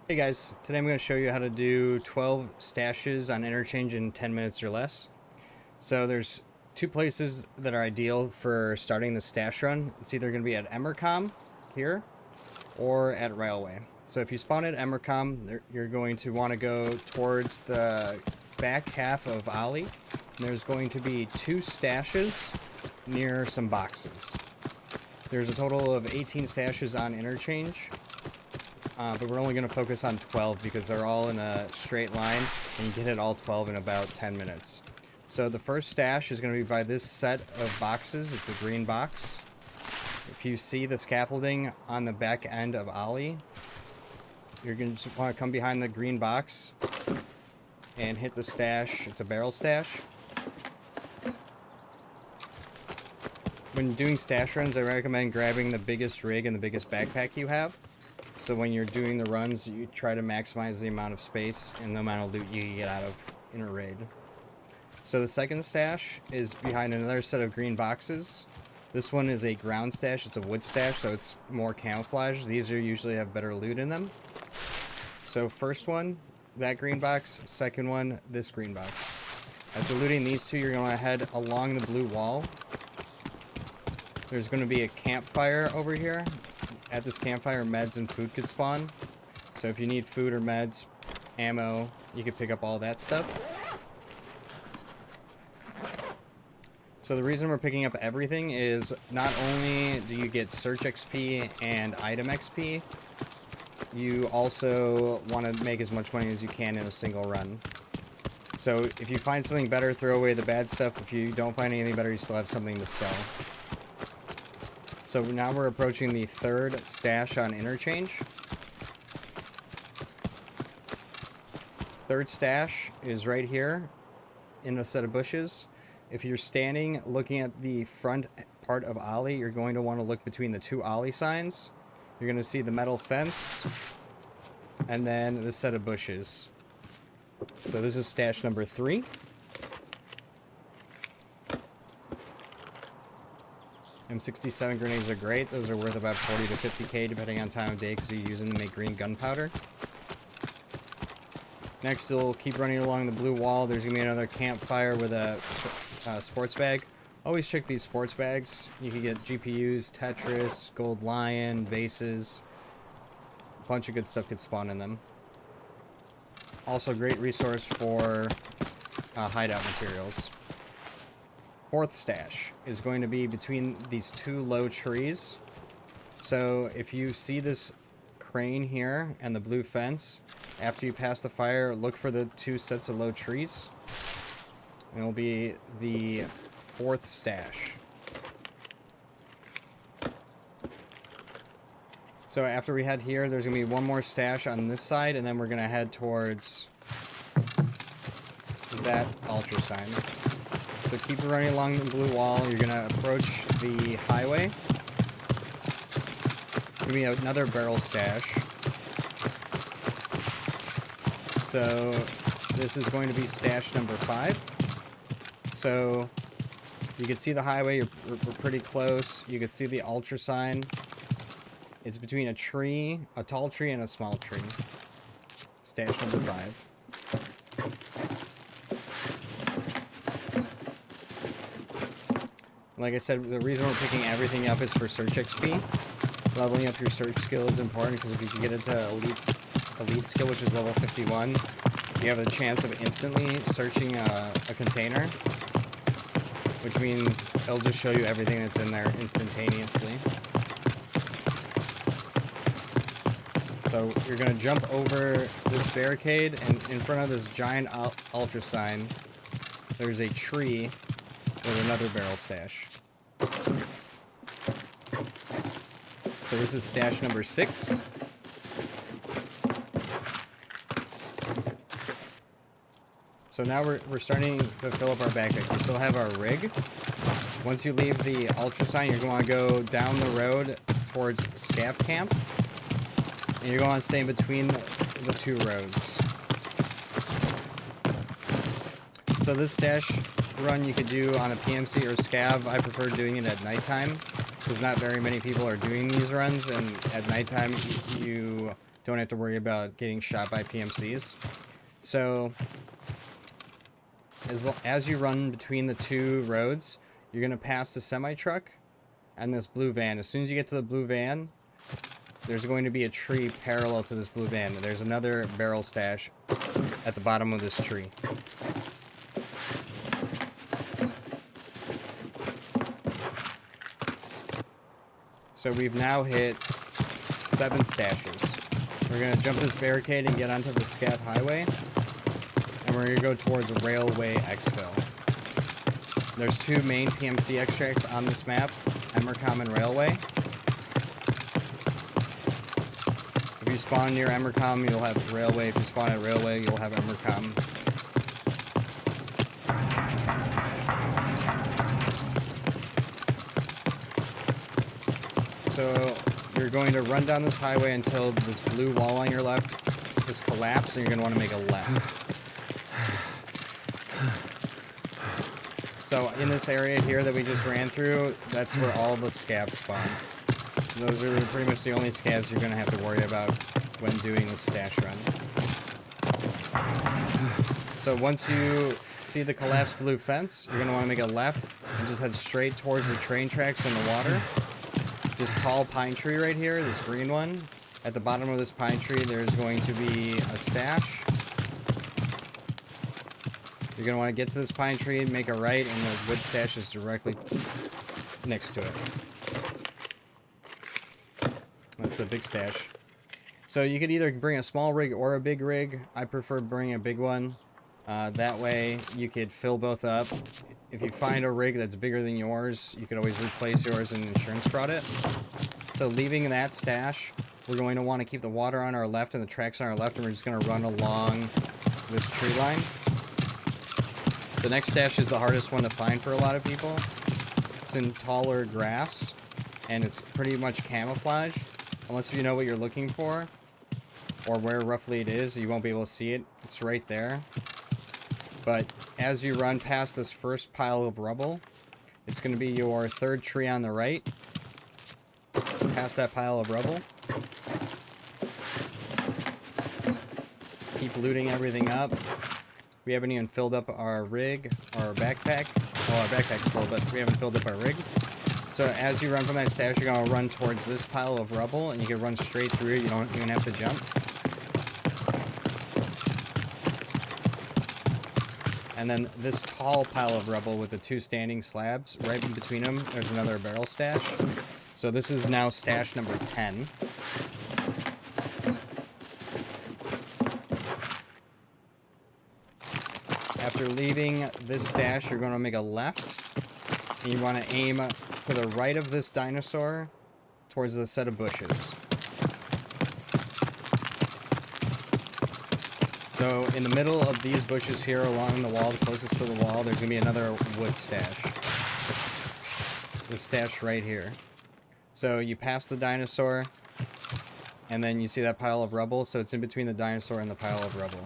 Hey guys, today I'm going to show you how to do 12 stashes on Interchange in 10 minutes or less. So there's two places that are ideal for starting the stash run. It's either going to be at Emercom here or at Railway. So if you spawn at Emercom, you're going to want to go towards the back half of Ollie. And there's going to be two stashes near some boxes. There's a total of 18 stashes on Interchange. But we're only going to focus on 12 because they're all in a straight line, and you can hit all 12 in about 10 minutes. So the first stash is going to be by this set of boxes. It's a green box. If you see the scaffolding on the back end of Ollie, you're going to want to come behind the green box and hit the stash. It's a barrel stash. When doing stash runs, I recommend grabbing the biggest rig and the biggest backpack you have. So when you're doing the runs, you try to maximize the amount of space and the amount of loot you get out of in a raid. So the second stash is behind another set of green boxes. This one is a ground stash. It's a wood stash, so it's more camouflage. These are usually have better loot in them. So first one, that green box. Second one, this green box. After looting these two, you're going to head along the blue wall. There's going to be a campfire over here. At this campfire, meds and food could spawn. So if you need food or meds, ammo, you can pick up all that stuff. So the reason we're picking up everything is not only do you get search XP and item XP, you also want to make as much money as you can in a single run. So if you find something better, throw away the bad stuff. If you don't find anything better, you still have something to sell. So now we're approaching the third stash on Interchange. Third stash is right here in a set of bushes. If you're standing looking at the front part of Ollie, you're going to want to look between the two Ollie signs. You're going to see the metal fence and then the set of bushes. So this is stash number 3. M67 grenades are great. Those are worth about 40 to 50k depending on time of day because you use them to make green gunpowder. Next, you'll keep running along the blue wall. There's going to be another campfire with a sports bag. Always check these sports bags. You can get GPUs, Tetris, Gold Lion, vases. A bunch of good stuff could spawn in them. Also, great resource for hideout materials. Fourth stash is going to be between these two low trees. So if you see this crane here and the blue fence, after you pass the fire, look for the two sets of low trees. And it'll be the fourth stash. So after we head here, there's going to be one more stash on this side, and then we're going to head towards that altar sign. So keep running along the blue wall. You're going to approach the highway. It's going to be another barrel stash. So this is going to be stash number 5. So you can see the highway. We're pretty close. You can see the ultra sign. It's between a tree, a tall tree, and a small tree. Stash number 5. Like I said, the reason we're picking everything up is for search XP. Leveling up your search skill is important because if you can get into elite skill, which is level 51, you have a chance of instantly searching a container, which means it'll just show you everything that's in there instantaneously. So you're going to jump over this barricade, and in front of this giant ultra sign, there's a tree with another barrel stash. So this is stash number 6. So now we're starting to fill up our backpack. We still have our rig. Once you leave the ultra sign, you're going to go down the road towards Scav Camp. And you're going to stay in between the two roads. So this stash run you could do on a PMC or Scav. I prefer doing it at nighttime because not very many people are doing these runs, and at nighttime you don't have to worry about getting shot by PMCs. So as you run between the two roads, you're going to pass the semi-truck and this blue van. As soon as you get to the blue van, there's going to be a tree parallel to this blue van. There's another barrel stash at the bottom of this tree. So we've now hit 7 stashes. We're going to jump this barricade and get onto the scav highway. And we're going to go towards Railway Exfil. There's 2 main PMC extracts on this map, Emercom and Railway. If you spawn near Emercom, you'll have Railway. If you spawn at Railway, you'll have Emercom. So you're going to run down this highway until this blue wall on your left is collapsed, and you're going to want to make a left. So in this area here that we just ran through, that's where all the scavs spawn. Those are pretty much the only scavs you're going to have to worry about when doing this stash run. So once you see the collapsed blue fence, you're going to want to make a left and just head straight towards the train tracks in the water. This tall pine tree right here, this green one, at the bottom of this pine tree there's going to be a stash. You're going to want to get to this pine tree, make a right, and the wood stash is directly next to it. That's a big stash. So you could either bring a small rig or a big rig. I prefer bringing a big one. That way you could fill both up. If you find a rig that's bigger than yours, you could always replace yours and insurance fraud it. So leaving that stash, we're going to want to keep the water on our left and the tracks on our left, and we're just going to run along this tree line. The next stash is the hardest one to find for a lot of people. It's in taller grass, and it's pretty much camouflaged. Unless you know what you're looking for, or where roughly it is, you won't be able to see it. It's right there. But as you run past this first pile of rubble, it's going to be your 3rd tree on the right. Past that pile of rubble. Keep looting everything up. We haven't even filled up our rig, our backpack. Well, our backpack's full, but we haven't filled up our rig. So as you run from that stash, you're going to run towards this pile of rubble, and you can run straight through it. You don't even have to jump. And then this tall pile of rubble with the 2 standing slabs, right in between them, there's another barrel stash. So this is now stash number 10. After leaving this stash, you're going to make a left. And you want to aim to the right of this dinosaur towards the set of bushes. So in the middle of these bushes here along the wall, the closest to the wall, there's going to be another wood stash. This stash right here. So you pass the dinosaur, and then you see that pile of rubble, so it's in between the dinosaur and the pile of rubble.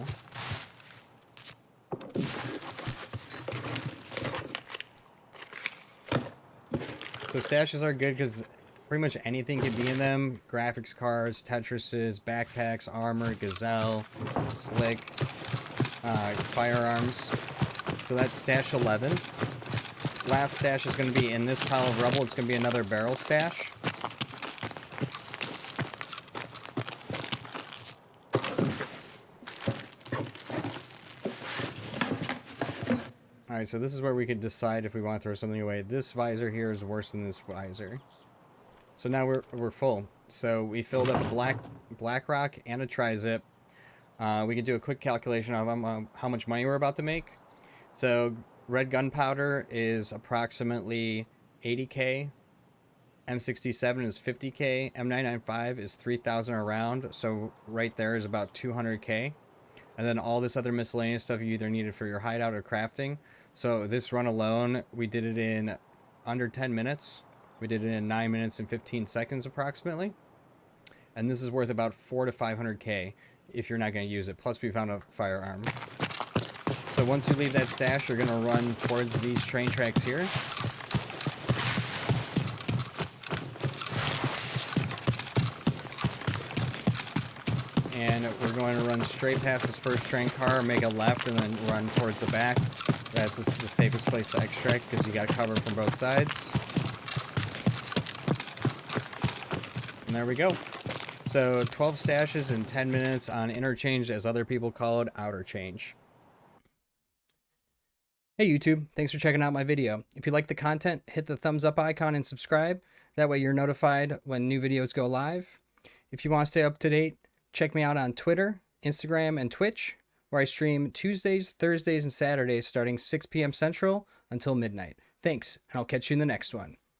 So stashes are good because pretty much anything can be in them. Graphics cards, Tetrises, backpacks, armor, gazelle, slick, firearms. So that's stash 11. Last stash is going to be in this pile of rubble. It's going to be another barrel stash. Alright, so this is where we could decide if we want to throw something away. This visor here is worse than this visor. So now we're full. So we filled up a black rock and a tri-zip. We could do a quick calculation of how much money we're about to make. So red gunpowder is approximately 80k. M67 is 50k. M995 is 3,000 a round. So right there is about 200k. And then all this other miscellaneous stuff you either needed for your hideout or crafting. So this run alone, we did it in under 10 minutes. We did it in 9 minutes and 15 seconds approximately. And this is worth about 400 to 500k if you're not going to use it. Plus we found a firearm. So once you leave that stash, you're going to run towards these train tracks here. we're going to run straight past this first train car, make a left, and then run towards the back. That's the safest place to extract because you got cover from both sides. And there we go. So 12 stashes in 10 minutes on Interchange, as other people call it, Outer Change. Hey YouTube, thanks for checking out my video. If you like the content, hit the thumbs up icon and subscribe. That way you're notified when new videos go live. If you want to stay up to date, check me out on Twitter, Instagram, and Twitch, where I stream Tuesdays, Thursdays, and Saturdays starting 6 p.m. Central until midnight. Thanks, and I'll catch you in the next one.